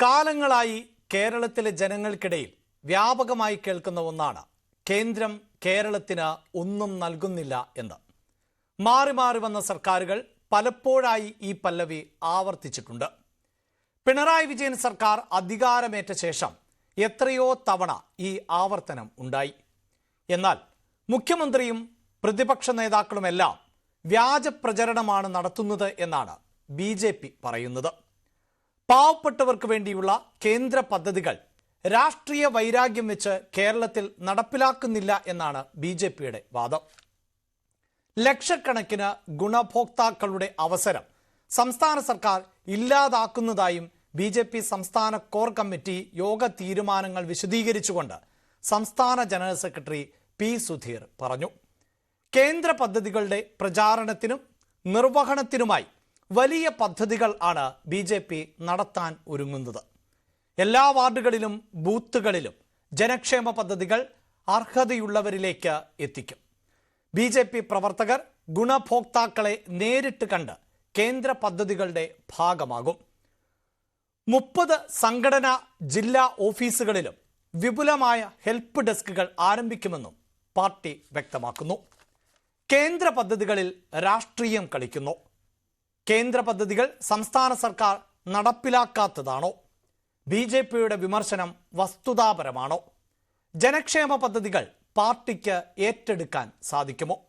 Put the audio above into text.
കാലങ്ങളായി കേരളത്തിലെ ജനങ്ങൾക്കിടയിൽ വ്യാപകമായി കേൾക്കുന്ന ഒന്നാണ് കേന്ദ്രം കേരളത്തിന് ഒന്നും നൽകുന്നില്ല എന്ന്. മാറി മാറി വന്ന സർക്കാരുകൾ പലപ്പോഴായി ഈ പല്ലവി ആവർത്തിച്ചിട്ടുണ്ട്. പിണറായി വിജയൻ സർക്കാർ അധികാരമേറ്റ ശേഷം എത്രയോ തവണ ഈ ആവർത്തനം ഉണ്ടായി. എന്നാൽ മുഖ്യമന്ത്രിയും പ്രതിപക്ഷ നേതാക്കളുമെല്ലാം വ്യാജ പ്രചരണമാണ് നടത്തുന്നത് എന്നാണ് BJP പറയുന്നത്. പാവപ്പെട്ടവർക്ക് വേണ്ടിയുള്ള കേന്ദ്ര പദ്ധതികൾ രാഷ്ട്രീയ വൈരാഗ്യം വെച്ച് കേരളത്തിൽ നടപ്പിലാക്കുന്നില്ല എന്നാണ് BJPയുടെ വാദം. ലക്ഷക്കണക്കിന് ഗുണഭോക്താക്കളുടെ അവസരം സംസ്ഥാന സർക്കാർ ഇല്ലാതാക്കുന്നതായും BJP സംസ്ഥാന കോർ കമ്മിറ്റി യോഗ തീരുമാനങ്ങൾ വിശദീകരിച്ചുകൊണ്ട് സംസ്ഥാന ജനറൽ സെക്രട്ടറി P. സുധീർ പറഞ്ഞു. കേന്ദ്ര പദ്ധതികളുടെ പ്രചാരണത്തിനും നിർവഹണത്തിനുമായി വലിയ പദ്ധതികൾ ആണ് BJP നടത്താൻ ഒരുങ്ങുന്നത്. എല്ലാ വാർഡുകളിലും ബൂത്തുകളിലും ജനക്ഷേമ പദ്ധതികൾ അർഹതയുള്ളവരിലേക്ക് എത്തിക്കും. BJP പ്രവർത്തകർ ഗുണഭോക്താക്കളെ നേരിട്ട് കണ്ട് കേന്ദ്ര പദ്ധതികളുടെ ഭാഗമാകും. 30 സംഘടനാ ജില്ലാ ഓഫീസുകളിലും വിപുലമായ ഹെൽപ്പ് ഡെസ്കുകൾ ആരംഭിക്കുമെന്നും പാർട്ടി വ്യക്തമാക്കുന്നു. കേന്ദ്ര പദ്ധതികളിൽ രാഷ്ട്രീയം കളിക്കുന്നു. കേന്ദ്ര പദ്ധതികൾ സംസ്ഥാന സർക്കാർ നടപ്പിലാക്കാത്തതാണോ? BJPയുടെ വിമർശനം വസ്തുതാപരമാണോ? ജനക്ഷേമ പദ്ധതികൾ പാർട്ടിക്ക് ഏറ്റെടുക്കാൻ സാധിക്കുമോ?